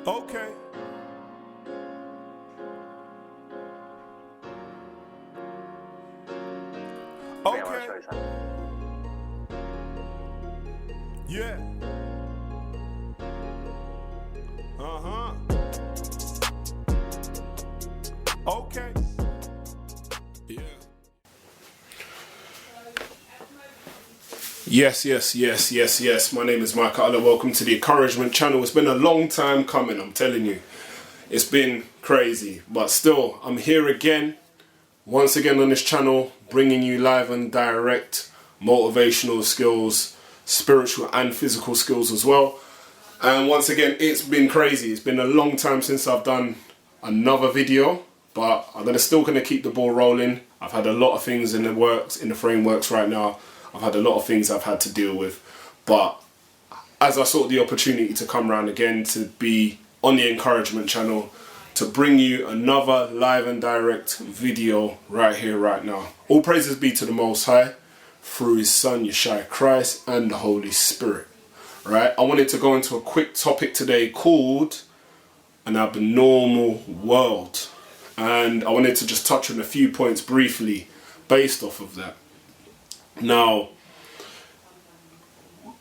Okay. I want to Okay. show you something. Yeah. Uh-huh. Okay. Yeah. Yes. My name is Michalha. Welcome to the Encouragement channel. It's been a long time coming, I'm telling you. It's been crazy, but still, I'm here again, once again on this channel, bringing you live and direct motivational skills, spiritual and physical skills as well. And once again, it's been crazy. It's been a long time since I've done another video, but I'm still gonna keep the ball rolling. I've had a lot of things in the works, in the frameworks right now. I've had a lot of things I've had to deal with, but as I sought the opportunity to come around again to be on the Encouragement channel, to bring you another live and direct video right here, right now. All praises be to the Most High through His Son, Yeshua Christ, and the Holy Spirit. Right? I wanted to go into a quick topic today called an abnormal world. And I wanted to just touch on a few points briefly based off of that. Now,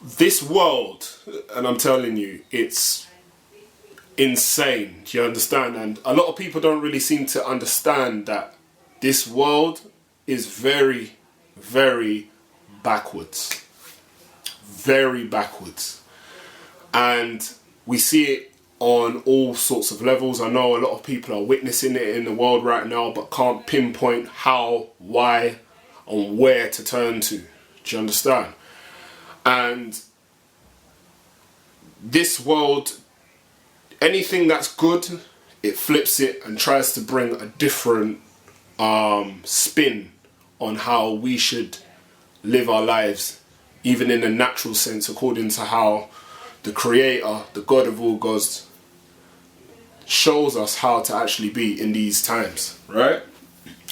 this world, and I'm telling you, it's insane. Do you understand? And a lot of people don't really seem to understand that this world is very, very backwards. Very backwards. And we see it on all sorts of levels. I know a lot of people are witnessing it in the world right now, but can't pinpoint how, why, and where to turn to. Do you understand? And this world, anything that's good, it flips it and tries to bring a different spin on how we should live our lives, even in a natural sense, according to how the Creator, the God of all gods, shows us how to actually be in these times, right?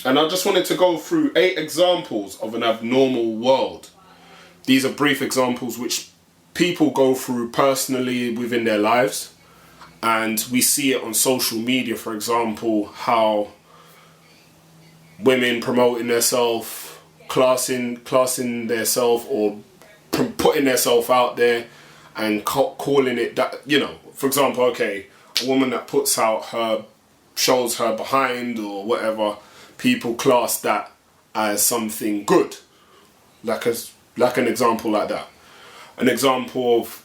And I just wanted to go through 8 examples of an abnormal world. These are brief examples which people go through personally within their lives. And we see it on social media, for example, how women promoting themselves, classing themselves, or putting themselves out there and calling it that, you know, for example, okay, a woman that puts out shows her behind or whatever, people class that as something good. Like an example like that. An example of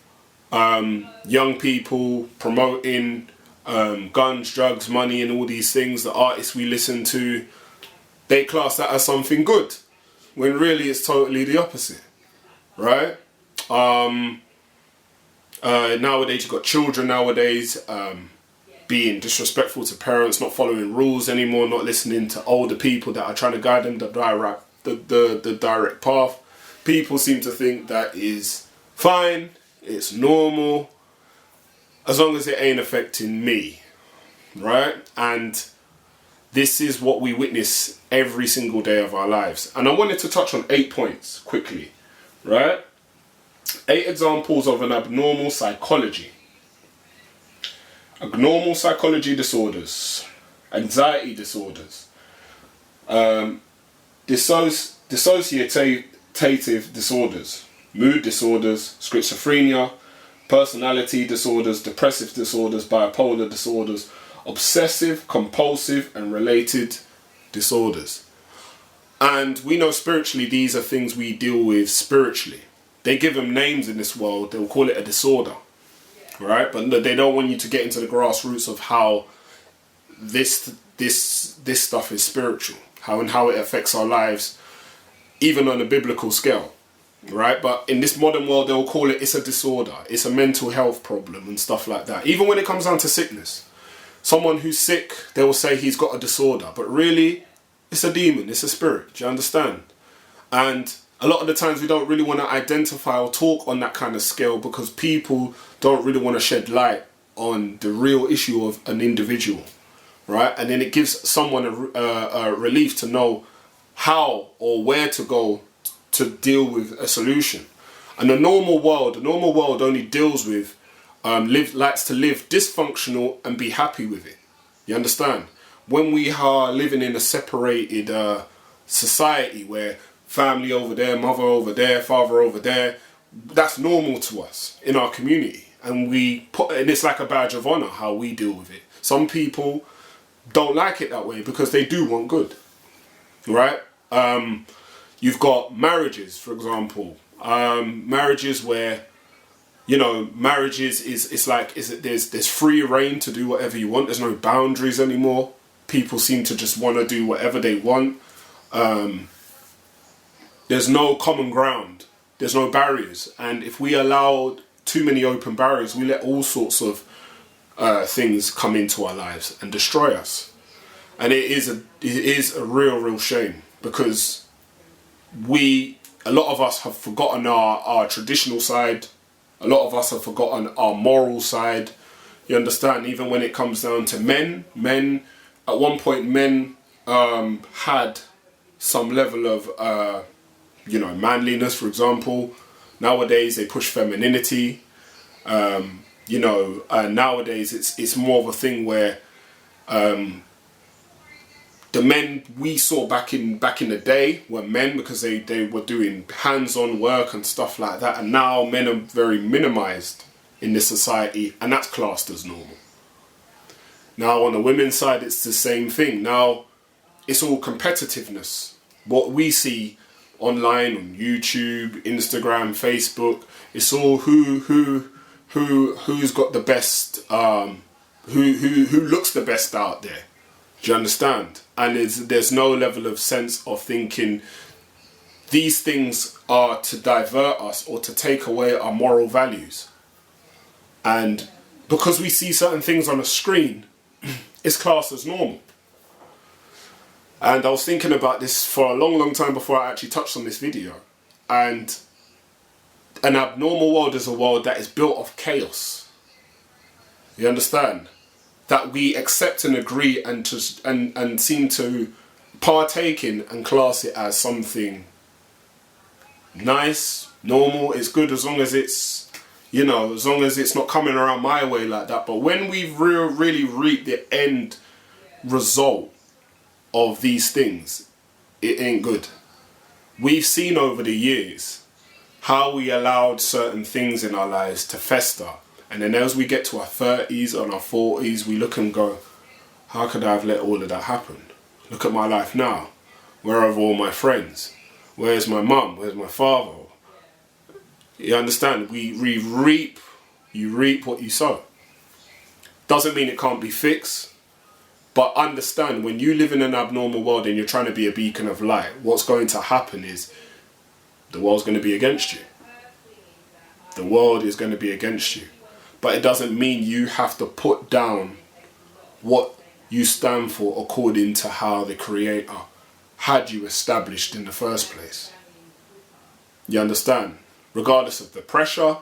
young people promoting guns, drugs, money and all these things, the artists we listen to, they class that as something good, when really it's totally the opposite, right? Nowadays you've got children being disrespectful to parents, not following rules anymore, not listening to older people that are trying to guide them the direct path. People seem to think that is fine, it's normal, as long as it ain't affecting me, right? And this is what we witness every single day of our lives. And I wanted to touch on 8 points quickly, right? 8 examples of an abnormal psychology. Abnormal psychology disorders, anxiety disorders, dissociative disorders, mood disorders, schizophrenia, personality disorders, depressive disorders, bipolar disorders, obsessive, compulsive and related disorders. And we know spiritually these are things we deal with spiritually. They give them names in this world, they'll call it a disorder, right? But they don't want you to get into the grassroots of how this stuff is spiritual, how it affects our lives, even on a biblical scale, right? But in this modern world, they'll call it's a disorder, it's a mental health problem and stuff like that. Even when it comes down to sickness, someone who's sick, they will say he's got a disorder, but really, it's a demon, it's a spirit, do you understand? And a lot of the times we don't really want to identify or talk on that kind of scale because people don't really want to shed light on the real issue of an individual, right? And then it gives someone a relief to know how or where to go to deal with a solution. And the normal world only deals with likes to live dysfunctional and be happy with it. You understand? When we are living in a separated society where family over there, mother over there, father over there, that's normal to us in our community. And it's like a badge of honor how we deal with it. Some people don't like it that way because they do want good, right? You've got marriages, for example, marriages where, you know, marriages there's free reign to do whatever you want. There's no boundaries anymore. People seem to just want to do whatever they want. There's no common ground. There's no barriers. And if we allow too many open barriers, we let all sorts of things come into our lives and destroy us. And it is a real shame, because a lot of us have forgotten our traditional side. A lot of us have forgotten our moral side. You understand? Even when it comes down to men, at one point men had some level of manliness, for example. Nowadays they push femininity. Nowadays it's more of a thing where the men we saw back in the day were men because they were doing hands-on work and stuff like that, and now men are very minimized in this society, and that's classed as normal. Now on the women's side it's the same thing. Now it's all competitiveness. What we see online on YouTube, Instagram, Facebook, it's all who's got the best, who looks the best out there. Do you understand? And there's no level of sense of thinking these things are to divert us or to take away our moral values. And because we see certain things on a screen, it's classed as normal. And I was thinking about this for a long time before I actually touched on this video. And an abnormal world is a world that is built of chaos. You understand? That we accept and agree and seem to partake in and class it as something nice, normal. It's good as long as it's, as long as it's not coming around my way like that. But when we've really reaped the end result of these things, it ain't good. We've seen over the years how we allowed certain things in our lives to fester. And then as we get to our 30s and our 40s, we look and go, how could I have let all of that happen? Look at my life now. Where are all my friends? Where's my mum? Where's my father? You understand? You reap what you sow. Doesn't mean it can't be fixed. But understand, when you live in an abnormal world and you're trying to be a beacon of light, what's going to happen is the world's going to be against you. The world is going to be against you. But it doesn't mean you have to put down what you stand for according to how the Creator had you established in the first place. You understand? Regardless of the pressure,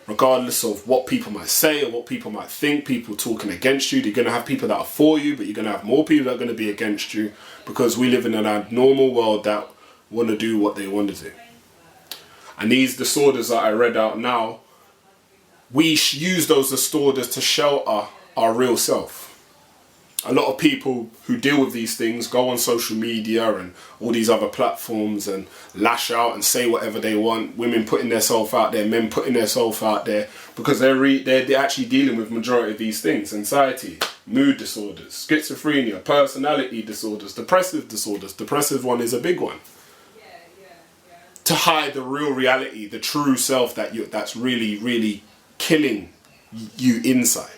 regardless of what people might say or what people might think, people talking against you, you're going to have people that are for you, but you're going to have more people that are going to be against you, because we live in an abnormal world that want to do what they want to do. And these disorders that I read out now, we use those disorders to shelter our real self. A lot of people who deal with these things go on social media and all these other platforms and lash out and say whatever they want. Women putting themselves out there, men putting themselves out there, because they're actually dealing with majority of these things: anxiety, mood disorders, schizophrenia, personality disorders, depressive disorders. Depressive one is a big one. To hide the real reality, the true self that's really killing you inside.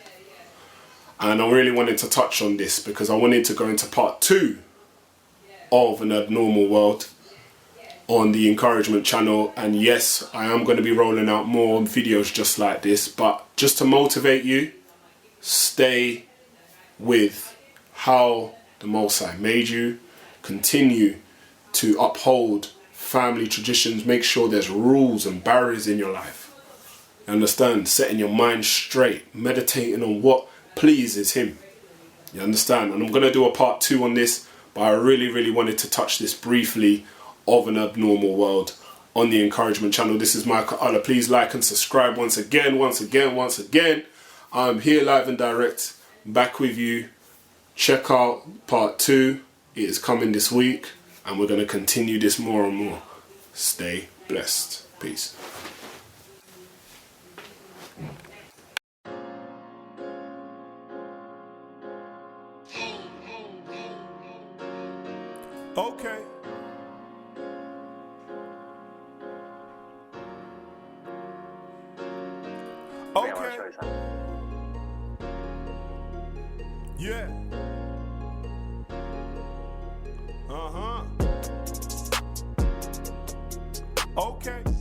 And I really wanted to touch on this because I wanted to go into part 2 of An Abnormal World on the Encouragement channel. And yes, I am going to be rolling out more videos just like this, but just to motivate you, stay with how the Most High made you. Continue to uphold family traditions. Make sure there's rules and barriers in your life. You understand? Setting your mind straight, meditating on what pleases Him. You understand? And I'm going to do a part 2 on this, but I really wanted to touch this briefly of An Abnormal World on the encouragement channel. This is Michalha. Please like and subscribe once again. I'm here live and direct, back with you. Check out part 2. It is coming this week, and we're going to continue this more and more. Stay blessed. Peace. Okay. Okay. Yeah. Uh-huh. Okay.